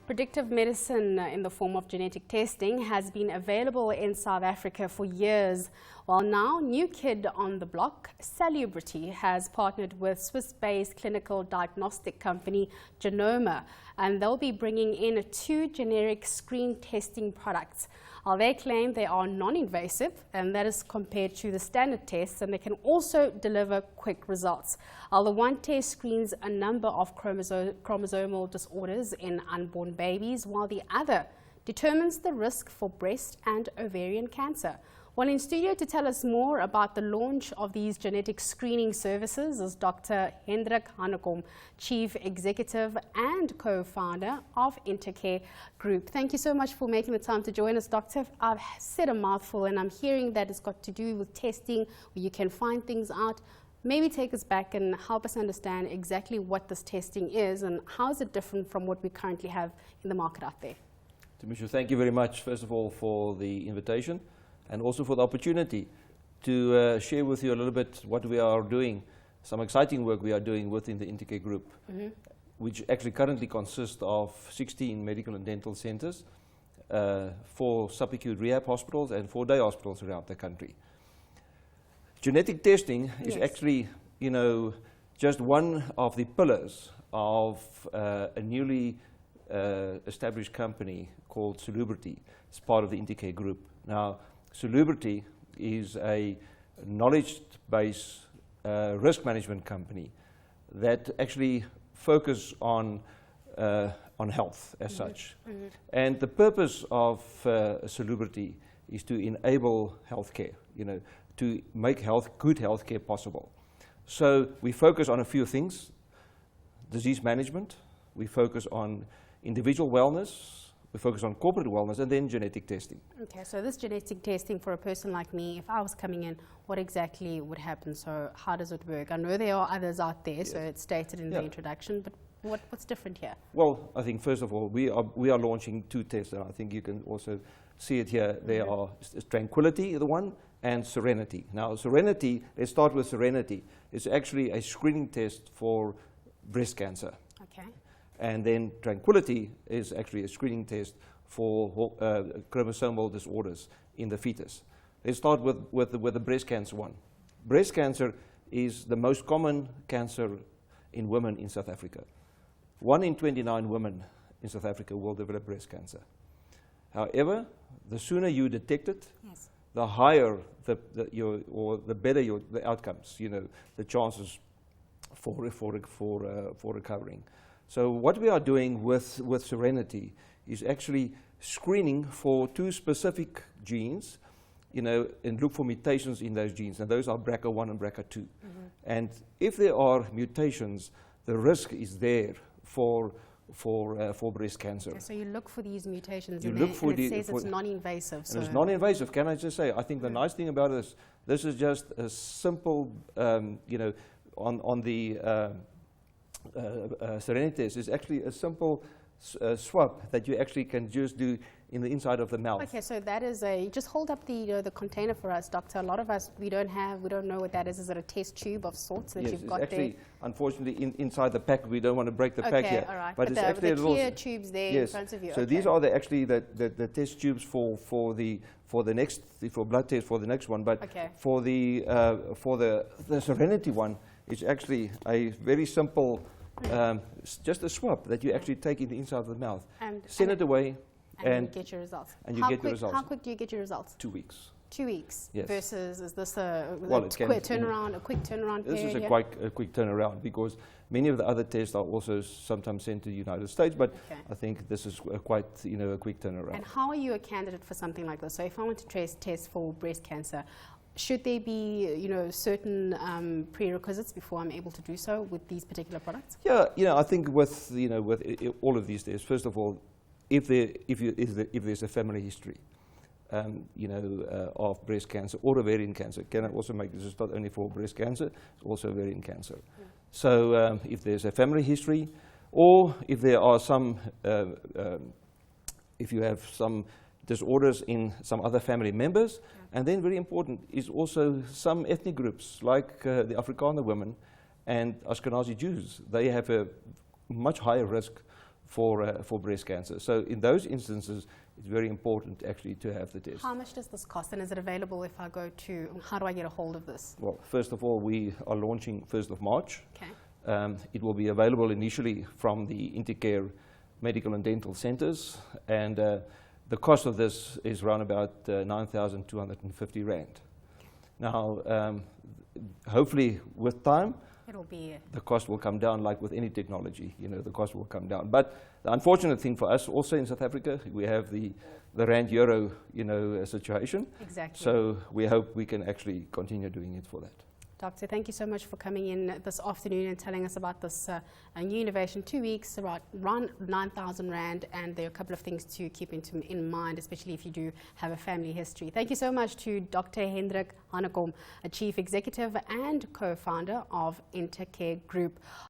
Predictive medicine in the form of genetic testing has been available in South Africa for years. Well, now, new kid on the block, Salubrity, has partnered with Swiss-based clinical diagnostic company Genoma, and they'll be bringing in 2 generic screen testing products. They claim they are non-invasive, and that is compared to the standard tests, and they can also deliver quick results. The one test screens a number of chromosomal disorders in unborn babies, while the other determines the risk for breast and ovarian cancer. Well, in studio to tell us more about the launch of these genetic screening services is Dr Hendrik Hanekom, Chief Executive and co-founder of Intercare Group. Thank you so much for making the time to join us, Doctor. I've said a mouthful, and I'm hearing that it's got to do with testing, where you can find things out. Maybe take us back and help us understand exactly what this testing is and how is it different from what we currently have in the market out there. Tamisha, thank you very much, first of all, for the invitation, and also for the opportunity to share with you a little bit what we are doing, some exciting work we are doing within the Intercare Group, which actually currently consists of 16 medical and dental centers, 4 subacute rehab hospitals, and 4 day hospitals around the country. Genetic testing is actually, just one of the pillars of a newly established company called Salubrity. It's part of the Intercare Group. Now, Salubrity is a knowledge-based risk management company that actually focus on health as such. And the purpose of Salubrity is to enable healthcare, to make good healthcare possible. So we focus on a few things: disease management, we focus on individual wellness, we focus on corporate wellness, and then genetic testing. Okay, so this genetic testing for a person like me, if I was coming in, what exactly would happen? So how does it work? I know there are others out there, so it's stated in the introduction, but what's different here? Well, I think first of all, we are launching 2 tests, and I think you can also see it here. There are Tranquility, the one, and Serenity. Now, Serenity, let's start with Serenity. It's actually a screening test for breast cancer. Okay. And then Tranquility is actually a screening test for chromosomal disorders in the fetus. Let's start with the breast cancer one. Breast cancer is the most common cancer in women in South Africa. 1 in 29 women in South Africa will develop breast cancer. However, the sooner you detect it, the higher the better the outcomes, the chances for recovering. So what we are doing with Serenity is actually screening for 2 specific genes, and look for mutations in those genes, and those are BRCA1 and BRCA2. And if there are mutations, the risk is there for breast cancer. Okay, so you look for these mutations, and it says it's non-invasive. So it's non-invasive. Can I just say, I think the nice thing about it is this is just a simple, on the Serenity test is actually a simple swab that you actually can just do in the inside of the mouth. Okay, so that is just hold up the container for us, Doctor. A lot of us, we don't know what that is. Is it a test tube of sorts that you've got actually, there? Unfortunately, inside the pack, we don't want to break the pack here. All right. But it's actually the clear tubes there in front of you. So these are the test tubes for blood test for the next one. But for the Serenity one, it's actually a very simple, just a swab that you actually take in the inside of the mouth, send it away, and you get your results. And you get your results. How quick do you get your results? 2 weeks. 2 weeks. Yes. Versus, is this a quick turnaround period? This is quite a quick turnaround, because many of the other tests are also sometimes sent to the United States, but I think this is quite a quick turnaround. And how are you a candidate for something like this? So if I want to test for breast cancer, should there be certain prerequisites before I'm able to do so with these particular products? Yeah, I think with all of these tests, first of all, if there's a family history, of breast cancer or ovarian cancer, can I also make this is not only for breast cancer, it's also ovarian cancer. So if there's a family history, or if there are some, if you have some disorders in some other family members, and then very important is also some ethnic groups like the Afrikaner women and Ashkenazi Jews. They have a much higher risk for breast cancer. So in those instances, it's very important actually to have the test. How much does this cost, and is it available if I go to, how do I get a hold of this? Well, first of all, we are launching 1st of March. Okay. It will be available initially from the Intercare medical and dental centers, and the cost of this is around about 9,250 Rand. Okay. Now, hopefully with time, the cost will come down, like with any technology, you know, the cost will come down. But the unfortunate thing for us also in South Africa, we have the Rand-Euro, you know, situation. Exactly. So we hope we can actually continue doing it for that. Doctor, thank you so much for coming in this afternoon and telling us about this new innovation. 2 weeks, around 9,000 Rand, and there are a couple of things to keep in mind, especially if you do have a family history. Thank you so much to Dr. Hendrik Hanekom, a Chief Executive and Co-founder of Intercare Group.